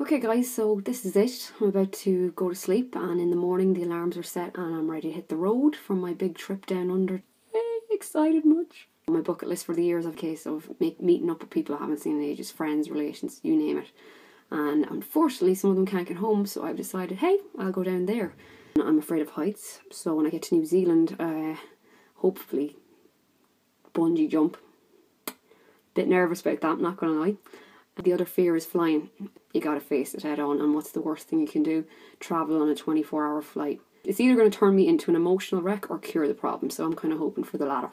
Okay guys, so this is it. I'm about to go to sleep and in the morning the alarms are set and I'm ready to hit the road for my big trip down under. Excited much. My bucket list for the year is a case of meeting up with people I haven't seen in ages, friends, relations, you name it. And unfortunately some of them can't get home, so I've decided, hey, I'll go down there. I'm afraid of heights, so when I get to New Zealand, hopefully bungee jump. Bit nervous about that, I'm not gonna lie. The other fear is flying. You gotta face it head on, and what's the worst thing you can do? Travel on a 24-hour flight. It's either going to turn me into an emotional wreck or cure the problem, so I'm kind of hoping for the latter.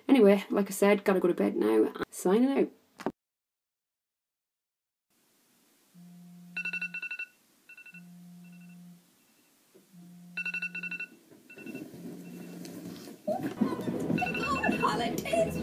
Anyway, like I said, gotta go to bed now. Signing out. Oh, holidays!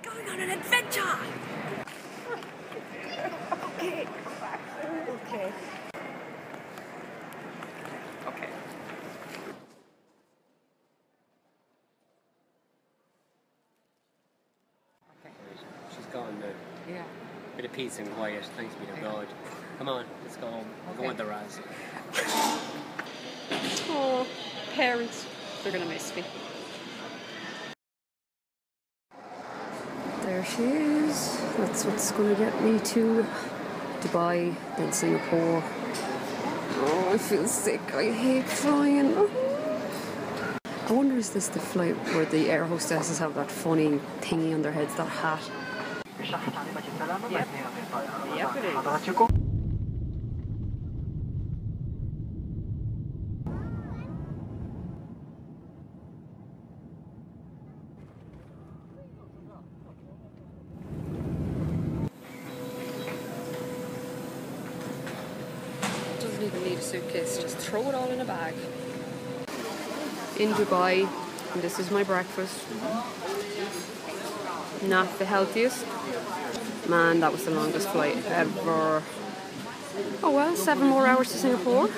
Going on an adventure! Okay. Okay. Okay. She's gone now. Yeah. Bit of peace and quiet, thanks be to God. Come on, let's go home. Okay. Go on the Raz. Oh, parents. They're gonna miss me. There she is. That's what's gonna get me to Dubai, then Singapore. Oh, I feel sick. I hate flying. I wonder, is this the flight where the air hostesses have that funny thingy on their heads, that hat? Yep. Yep, it is. Doesn't even need a suitcase, just throw it all in a bag. In Dubai, and this is my breakfast. Not the healthiest. Man, that was the longest flight ever. Oh well, 7 more hours to Singapore.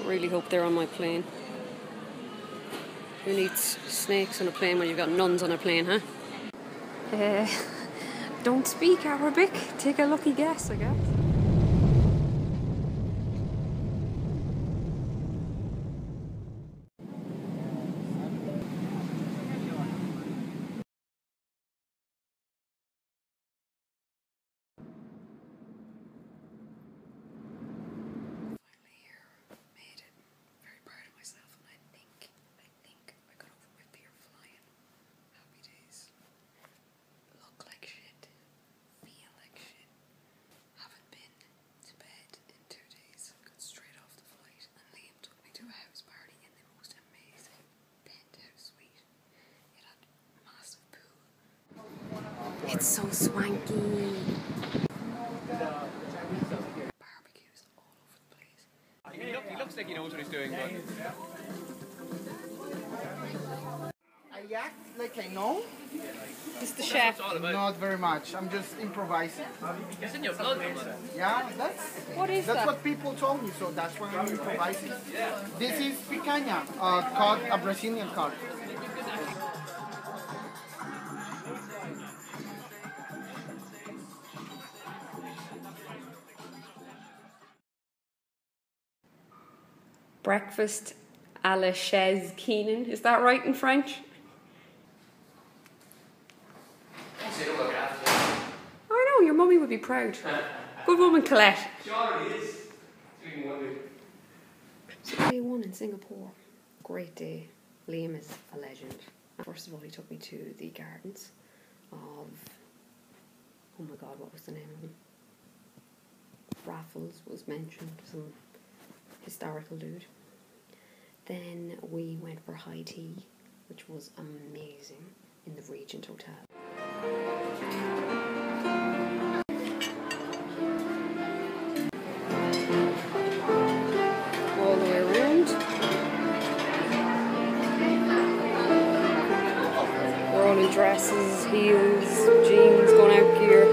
Really hope they're on my plane. Who needs snakes on a plane when you've got nuns on a plane, huh? Don't speak Arabic. Take a lucky guess, I guess. It's so swanky. Barbecues all over the place. He looks like he knows what he's doing, but... I act like I know. It's the chef. Not very much. I'm just improvising. It's in your blood, man. Yeah, that's that? what people told me, so that's why I'm improvising. This is picanha, cod, a Brazilian cod. Breakfast à la chaise Keenan. Is that right in French? I know, your mummy would be proud. Good woman, Colette. She already is. So day one in Singapore. Great day. Liam is a legend. First of all, he took me to the gardens of... Oh my god, what was the name of them? Raffles was mentioned. Some historical dude. Then we went for high tea, which was amazing, in the Regent Hotel. All the way around. We're all in dresses, heels, jeans, going out gear.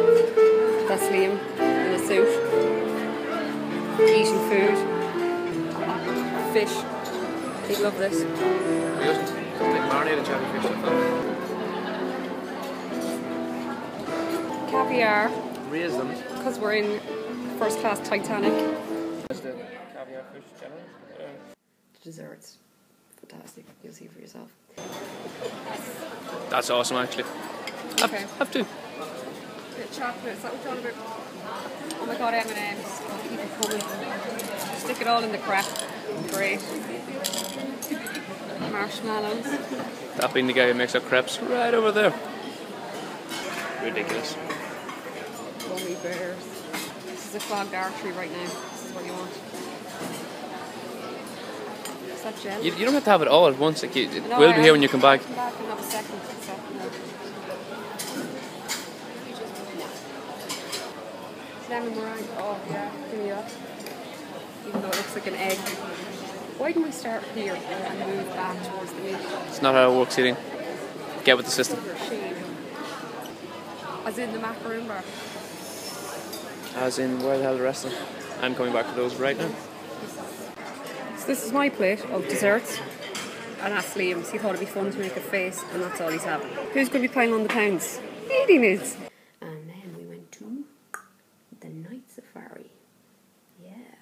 That's Liam in a suit. Eating food. Fish. He'd love this. He doesn't. Like marinated jellyfish, I thought. Caviar, Raise them. because we're in first class Titanic. That's the caviar fish challenge. Desserts. Fantastic. You'll see for yourself. That's awesome, actually. Okay. Have to. Bit of chocolate. Is that what you're on about? Oh my god, M&M's. Keep it coming. Stick it all in the crap. Great. Marshmallows. That being the guy who makes our crepes right over there. Ridiculous. Gummy bears. This is a clogged artery right now. This is what you want. Is that gel? You don't have to have it all at once. Like it No, will I be here when you come back. Come back and have a second. Lemon meringue. Oh yeah, give me that. Even though it looks like an egg. Why didn't we start here and move back towards the meat? It's not how it works, eating. Get with the system. Shame. As in the macaroon bar. As in, where the hell are the rest of them? I'm coming back to those right now. So this is my plate of desserts. And that's Liam's. He thought it'd be fun to make a face, and that's all he's having. Who's going to be piling on the pounds? Eating is. And then we went to the night safari. Yeah.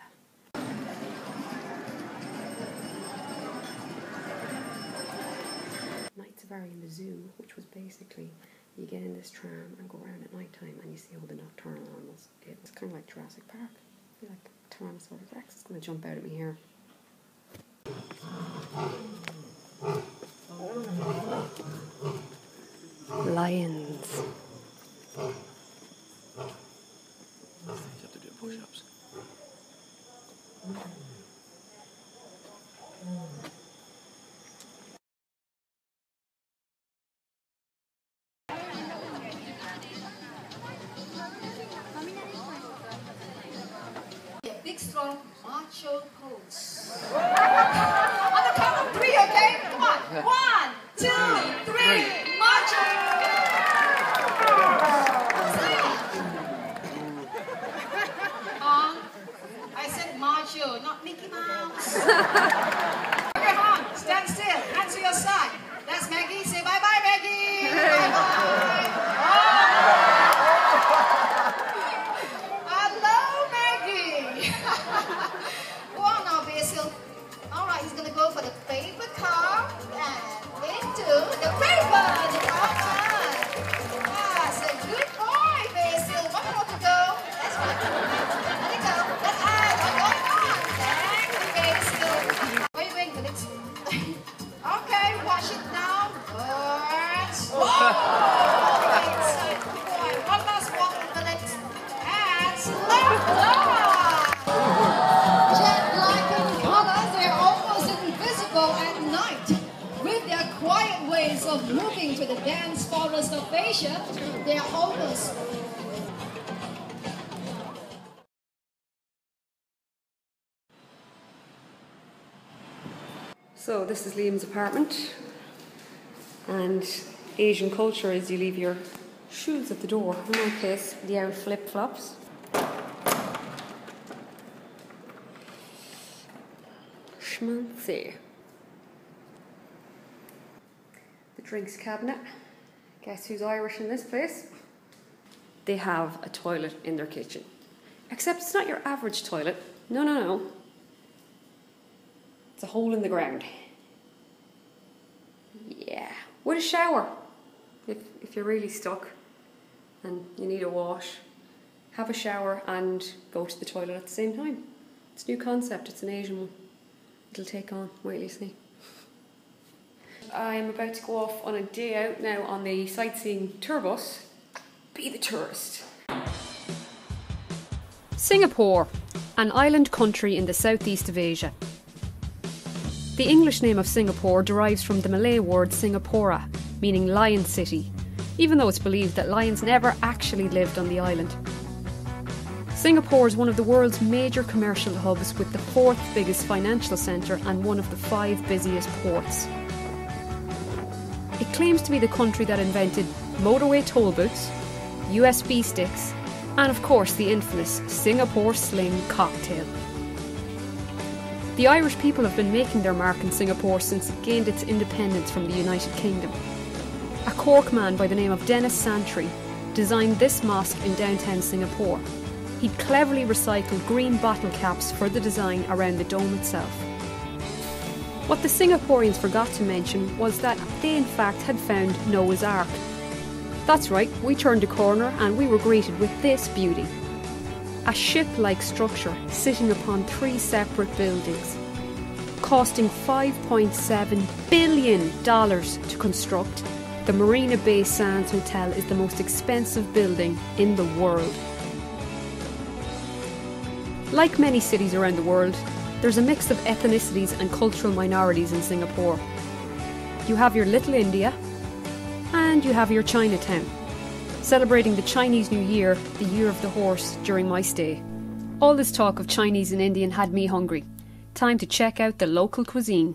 Night safari in the zoo, which was basically you get in this tram and go around at night time and you see all the nocturnal animals. It's kind of like Jurassic Park. I feel like Tyrannosaurus Rex is going to jump out at me here. Lions. You have to do push-ups. Big strong macho pose. On the count of three, okay? Come on. 1, 2, 3, macho. I said macho, not Mickey Mouse. Okay, on. Stand still. Hands to your side. That's Maggie. Say bye-bye, Maggie. Bye-bye. Go on now, Basil. Alright, he's gonna go for the paper car and into the paper. That's a good boy, Basil. 1 more to go. That's right. Let it go. That's what's going on. Thank you, Basil. Where are you going for this? Okay, wash it now. Good. Whoa! Good boy. One last walk for it. And slow. At night, with their quiet ways of moving to the dense forest of Asia, they are almost. So this is Liam's apartment, and Asian culture is you leave your shoes at the door. In my case, the old flip-flops. Schmancy. The drinks cabinet. Guess who's Irish in this place? They have a toilet in their kitchen. Except it's not your average toilet. No, no, no. It's a hole in the ground. Yeah, with a shower. If you're really stuck and you need a wash, have a shower and go to the toilet at the same time. It's a new concept, it's an Asian one. It'll take on, wait till you see. I'm about to go off on a day out now on the sightseeing tour bus. Be the tourist. Singapore, an island country in the southeast of Asia. The English name of Singapore derives from the Malay word Singapura, meaning lion city, even though it's believed that lions never actually lived on the island. Singapore is one of the world's major commercial hubs with the 4th biggest financial centre and one of the 5 busiest ports. It claims to be the country that invented motorway toll booths, USB sticks, and of course the infamous Singapore Sling cocktail. The Irish people have been making their mark in Singapore since it gained its independence from the United Kingdom. A Cork man by the name of Dennis Santry designed this mosque in downtown Singapore. He'd cleverly recycled green bottle caps for the design around the dome itself. What the Singaporeans forgot to mention was that they in fact had found Noah's Ark. That's right, we turned a corner and we were greeted with this beauty. A ship-like structure sitting upon 3 separate buildings, costing $5.7 billion to construct. The Marina Bay Sands Hotel is the most expensive building in the world. Like many cities around the world, there's a mix of ethnicities and cultural minorities in Singapore. You have your Little India and you have your Chinatown, celebrating the Chinese New Year, the Year of the Horse, during my stay. All this talk of Chinese and Indian had me hungry. Time to check out the local cuisine.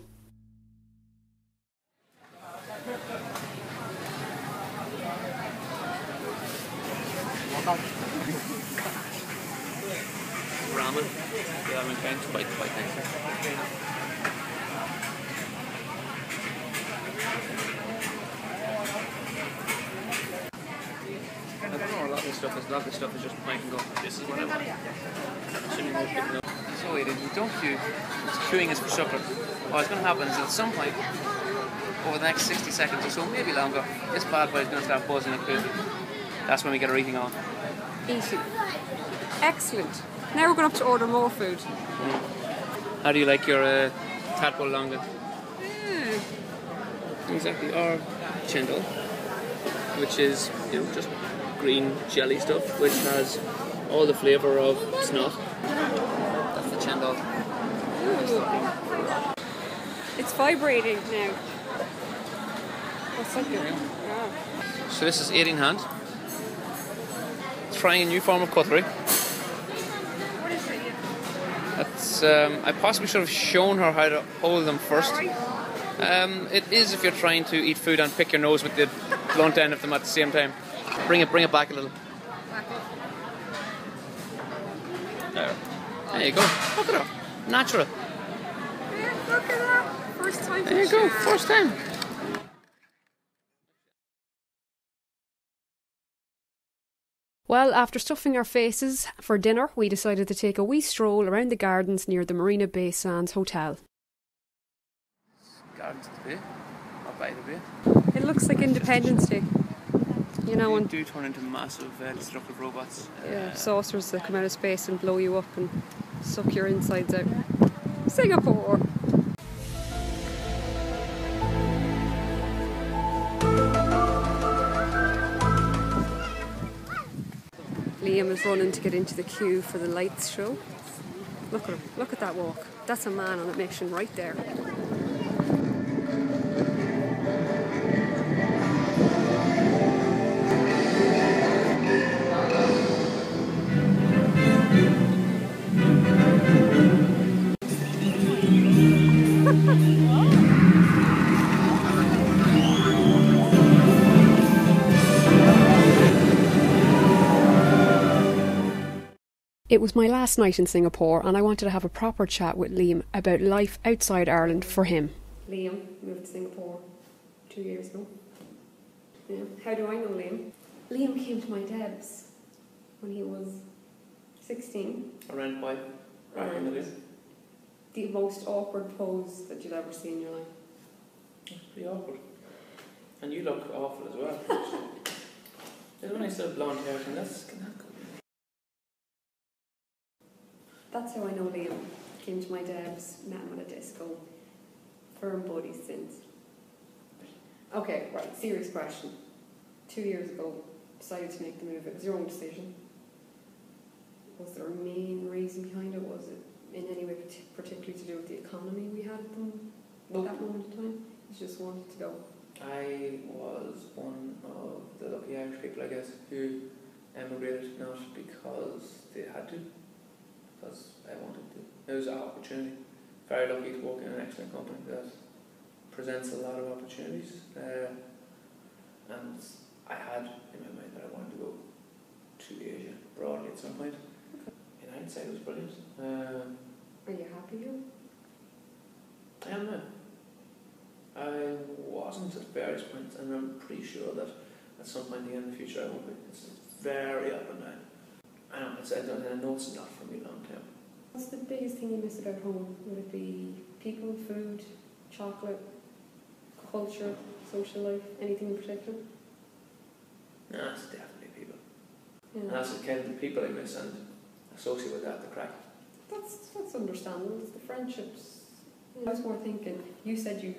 Ramen. The ramen counts quite nice. I don't know, a lot of this stuff is just point and go. This is what I want. Assuming most people know. So wait, don't queue. Queuing is for supper. What's going to happen is at some point, over the next 60 seconds or so, maybe longer, this bad boy is going to start buzzing and crazy. That's when we get our eating on. Eating. Excellent. Now we're going up to order more food. How do you like your tadpole longan? Exactly. Or chendol, which is just green jelly stuff, which has all the flavour of snot. That's the chendol. It's vibrating now. What's that doing? Oh. So this is 18 hand. Trying a new form of cutlery. That's, I possibly should have shown her how to hold them first. It is if you're trying to eat food and pick your nose with the blunt end of them at the same time. Bring it back a little. There you go. Look at her. Natural. Yeah, look at that. First time. There you go. First time. Well, after stuffing our faces for dinner, we decided to take a wee stroll around the gardens near the Marina Bay Sands Hotel. Gardens of the Bay, not by the bay. It looks like Independence Day. You know, They do turn into massive destructive robots. saucers that come out of space and blow you up and suck your insides out. Singapore! Liam is running to get into the queue for the lights show. Look at him, look at that walk. That's a man on a mission right there. It was my last night in Singapore and I wanted to have a proper chat with Liam about life outside Ireland for him. Liam moved to Singapore 2 years ago. Yeah. How do I know Liam? Liam came to my Deb's when he was 16. Around 5. The most awkward pose that you'd ever see in your life? It's pretty awkward. And you look awful as well. Actually. There's a nice little blonde hair thing. That's can that go? That's how I know Liam. Came to my dad's, met him at a disco. Firm buddies since. Okay, right, serious question. 2 years ago, decided to make the move. It was your own decision. Was there a main reason behind it? Was it in any way particularly to do with the economy we had at that moment in time? You just wanted to go? I was one of the lucky Irish people, I guess, who emigrated not because they had to, because I wanted to. It was an opportunity. Very lucky to work in an excellent company that presents a lot of opportunities. And I had in my mind that I wanted to go to Asia broadly at some point. Okay. In hindsight, it was brilliant. Are you happy here? I am now. I wasn't at various points, and I'm pretty sure that at some point in the future I won't be. It's very up and down. I know it's not for me long term. What's the biggest thing you miss about home? Would it be people, food, chocolate, culture, social life, anything in particular? No, it's definitely people. Yeah. And that's the kind of the people I miss and associate with that, the crack. That's understandable. It's the friendships. I was more thinking, you said you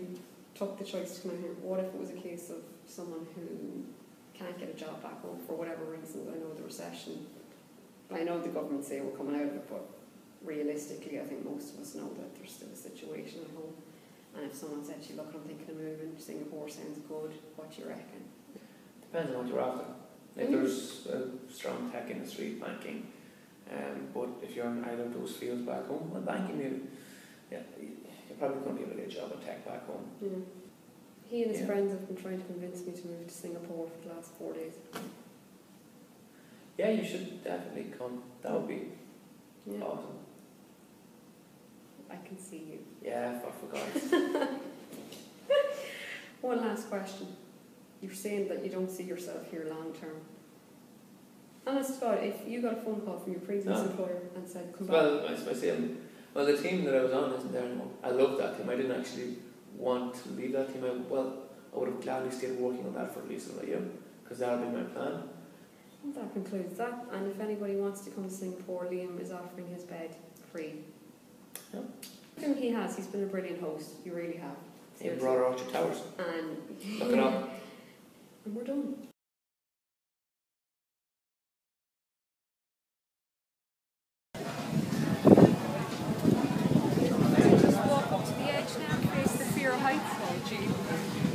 took the choice to come out here. What if it was a case of someone who can't get a job back home for whatever reason? I know the recession. I know the government say we're coming out of it, but realistically, I think most of us know that there's still a situation at home. And if someone said to you, look, I'm thinking of moving, Singapore sounds good, what do you reckon? Depends on what you're after. If there's a strong tech industry, banking, but if you're in either of those fields back home, well, banking, you're probably going to be able to get a job in tech back home. Yeah. He and his friends have been trying to convince me to move to Singapore for the last 4 days. Yeah, you should definitely come. That would be awesome. I can see you. Yeah, for God's. One last question. You're saying that you don't see yourself here long term. Honest to God, if you got a phone call from your previous employer and said, come back. Well, the team that I was on isn't there anymore. I love that team. I didn't actually want to leave that team. I would have gladly stayed working on that for at least another year, because that would be my plan. Well, that concludes that. And if anybody wants to come to Singapore, Liam is offering his bed free. Yeah. He has. He's been a brilliant host. You really have. In Broad Orchard Towers. And look it up. And we're done.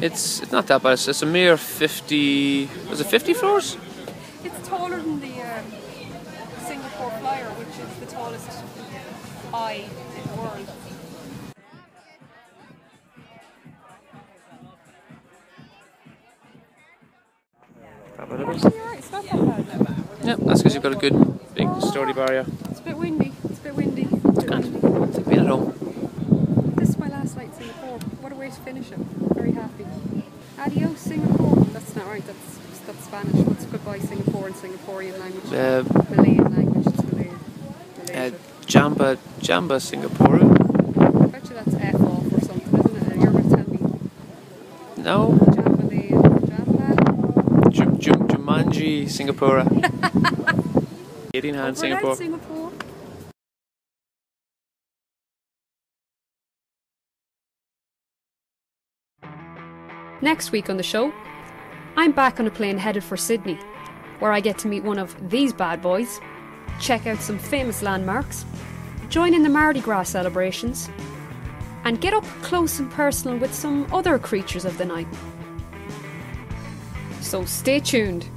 It's not that bad. It's a mere 50. Was it 50 floors? It's taller than the Singapore Flyer, which is the tallest eye in the world. Actually, it's not that bad. Yeah, that's because you've got a good big sturdy barrier. It's a bit windy. It's grand. It's been at home. This is my last night in Singapore. What a way to finish it. Very happy. Adios, Singapore. That's not right. That's Spanish. What's goodbye Singapore in Singaporean language? Malayan language. It's Malay. Jamba Singapore. I bet you that's F off or something, isn't it? You're going to tell me. No. Jumanji Singapore. 18 hand Singapore. Singapore. Next week on the show, I'm back on a plane headed for Sydney, where I get to meet one of these bad boys, check out some famous landmarks, join in the Mardi Gras celebrations, and get up close and personal with some other creatures of the night. So stay tuned.